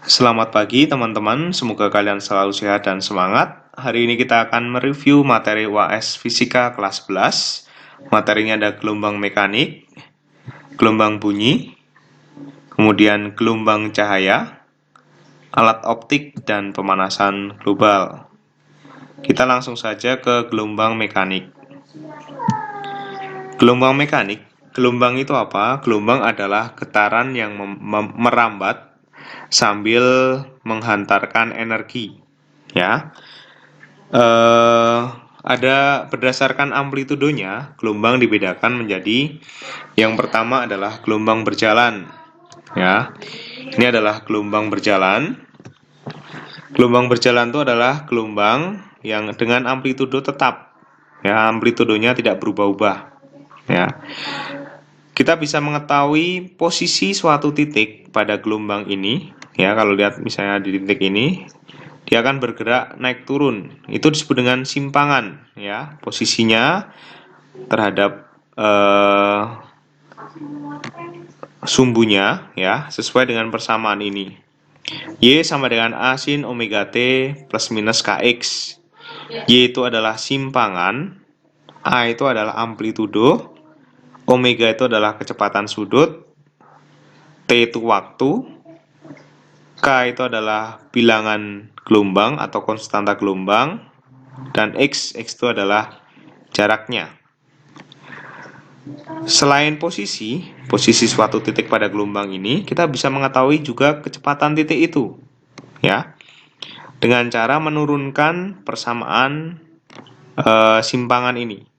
Selamat pagi teman-teman, semoga kalian selalu sehat dan semangat. Hari ini kita akan mereview materi UAS Fisika kelas 11. Materinya ada gelombang mekanik, gelombang bunyi, kemudian gelombang cahaya, alat optik, dan pemanasan global. Kita langsung saja ke gelombang mekanik. Gelombang mekanik, gelombang itu apa? Gelombang adalah getaran yang merambat sambil menghantarkan energi, ya. Ada berdasarkan amplitudonya, gelombang dibedakan menjadi yang pertama adalah gelombang berjalan, ya. Ini adalah gelombang berjalan. Gelombang berjalan itu adalah gelombang yang dengan amplitudo tetap, ya, amplitudonya tidak berubah-ubah, ya. Kita bisa mengetahui posisi suatu titik pada gelombang ini, ya. Kalau lihat misalnya di titik ini, dia akan bergerak naik turun. Itu disebut dengan simpangan, ya. Posisinya terhadap sumbunya, ya, sesuai dengan persamaan ini. Y sama dengan A sin omega T plus minus Kx. Y itu adalah simpangan, A itu adalah amplitudo, omega itu adalah kecepatan sudut, T itu waktu, K itu adalah bilangan gelombang atau konstanta gelombang, dan X itu adalah jaraknya. Selain posisi suatu titik pada gelombang ini, kita bisa mengetahui juga kecepatan titik itu, ya, dengan cara menurunkan persamaan simpangan ini.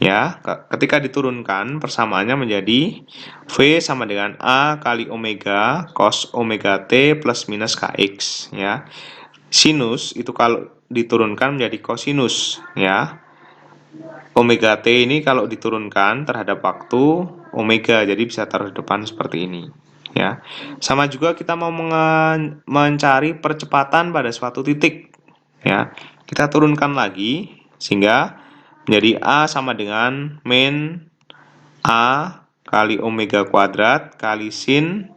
Ya, ketika diturunkan persamaannya menjadi V sama dengan A kali omega cos omega T plus minus Kx, ya. Sinus itu kalau diturunkan menjadi kosinus, ya. Omega T ini kalau diturunkan terhadap waktu omega, jadi bisa taruh di depan seperti ini, ya. Sama juga kita mau mencari percepatan pada suatu titik, ya. Kita turunkan lagi sehingga menjadi A sama dengan min A kali omega kuadrat kali sin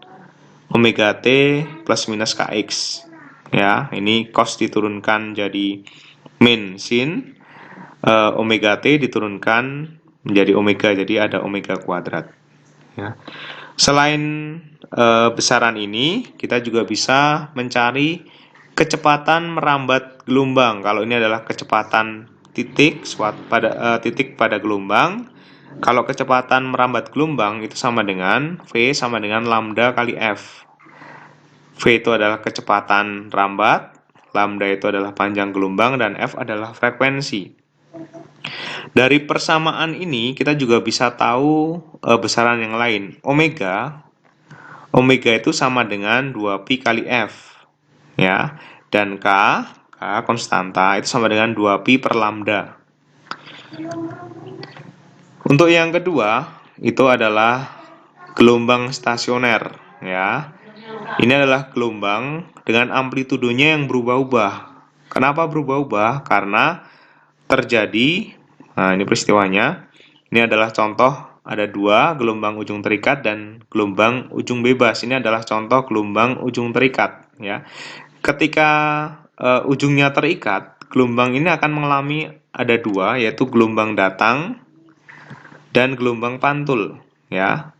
omega T plus minus Kx, ya. Ini cos diturunkan jadi min sin omega T diturunkan menjadi omega, jadi ada omega kuadrat, ya. Selain besaran ini, kita juga bisa mencari kecepatan merambat gelombang. Kalau ini adalah kecepatan titik pada gelombang, kalau kecepatan merambat gelombang itu sama dengan V sama dengan lambda kali F. V itu adalah kecepatan rambat, lambda itu adalah panjang gelombang, dan F adalah frekuensi. Dari persamaan ini kita juga bisa tahu besaran yang lain. Omega itu sama dengan 2pi kali F, ya. Dan K konstanta itu sama dengan 2pi per lambda. Untuk yang kedua itu adalah gelombang stasioner, ya. Ini adalah gelombang dengan amplitudonya yang berubah-ubah. Kenapa berubah-ubah? Karena terjadi, nah ini peristiwanya. Ini adalah contoh, ada dua gelombang ujung terikat dan gelombang ujung bebas. Ini adalah contoh gelombang ujung terikat, ya. Ketika ujungnya terikat, gelombang ini akan mengalami ada dua, yaitu gelombang datang dan gelombang pantul, ya.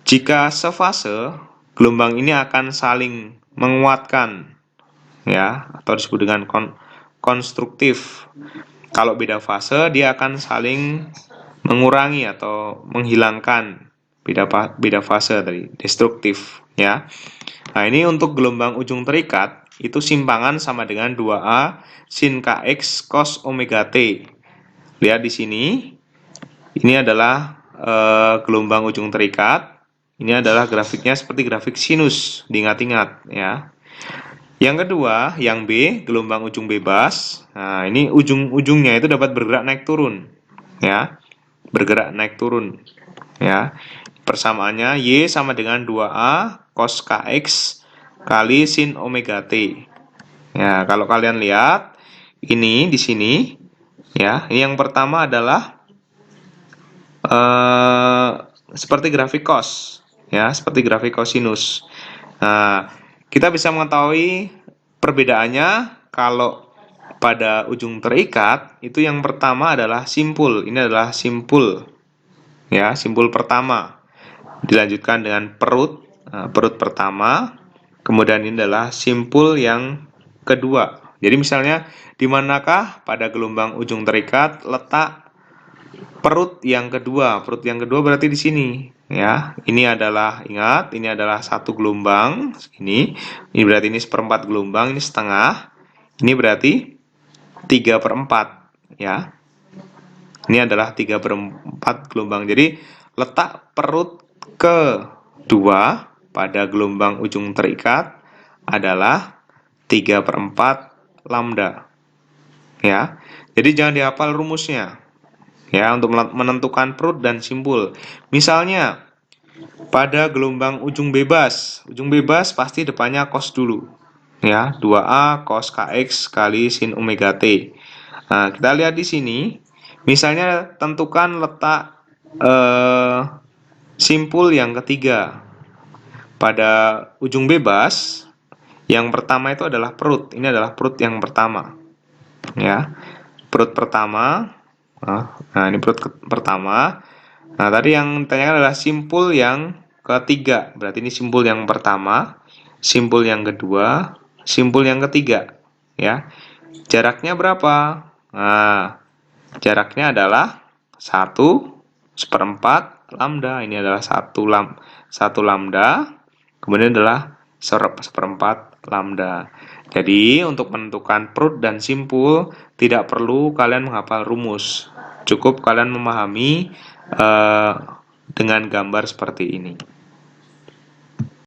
Jika sefase, gelombang ini akan saling menguatkan, ya, atau disebut dengan konstruktif. Kalau beda fase, dia akan saling mengurangi atau menghilangkan, beda fase tadi, destruktif, ya. Nah, ini untuk gelombang ujung terikat, itu simpangan sama dengan 2A sin Kx cos omega T. Lihat di sini, ini adalah gelombang ujung terikat. Ini adalah grafiknya seperti grafik sinus, diingat-ingat, ya. Yang kedua, yang B, gelombang ujung bebas. Nah, ini ujung-ujungnya itu dapat bergerak naik turun, ya. Bergerak naik turun, ya. Persamaannya Y sama dengan 2A cos Kx kali sin omega T. Ya, kalau kalian lihat ini di sini, ya. Ini yang pertama adalah seperti grafik cos, ya, seperti grafik kosinus. Nah, kita bisa mengetahui perbedaannya kalau pada ujung terikat itu yang pertama adalah simpul. Ini adalah simpul. Ya, simpul pertama. Dilanjutkan dengan perut, perut pertama. Kemudian ini adalah simpul yang kedua. Jadi misalnya di manakah pada gelombang ujung terikat letak perut yang kedua? Perut yang kedua berarti di sini. Ya, ini adalah, ingat, ini adalah satu gelombang. Ini berarti ini seperempat gelombang, ini setengah. Ini berarti 3/4. Ya, ini adalah 3/4 gelombang. Jadi letak perut kedua pada gelombang ujung terikat adalah 3/4 lambda. Ya, jadi jangan dihafal rumusnya. Ya, untuk menentukan perut dan simpul. Misalnya pada gelombang ujung bebas pasti depannya cos dulu. Ya, 2A cos kx kali sin omega t. Nah, kita lihat di sini. Misalnya tentukan letak simpul yang ketiga. Pada ujung bebas, yang pertama itu adalah perut. Ini adalah perut yang pertama. Ya, perut pertama. Nah, ini perut pertama. Nah, tadi yang ditanyakan adalah simpul yang ketiga. Berarti ini simpul yang pertama, simpul yang kedua, simpul yang ketiga. Ya, jaraknya berapa? Nah, jaraknya adalah 1/4 lambda. Ini adalah 1 lambda. Kemudian adalah 1/4 lambda. Jadi, untuk menentukan perut dan simpul, tidak perlu kalian menghafal rumus. Cukup kalian memahami dengan gambar seperti ini.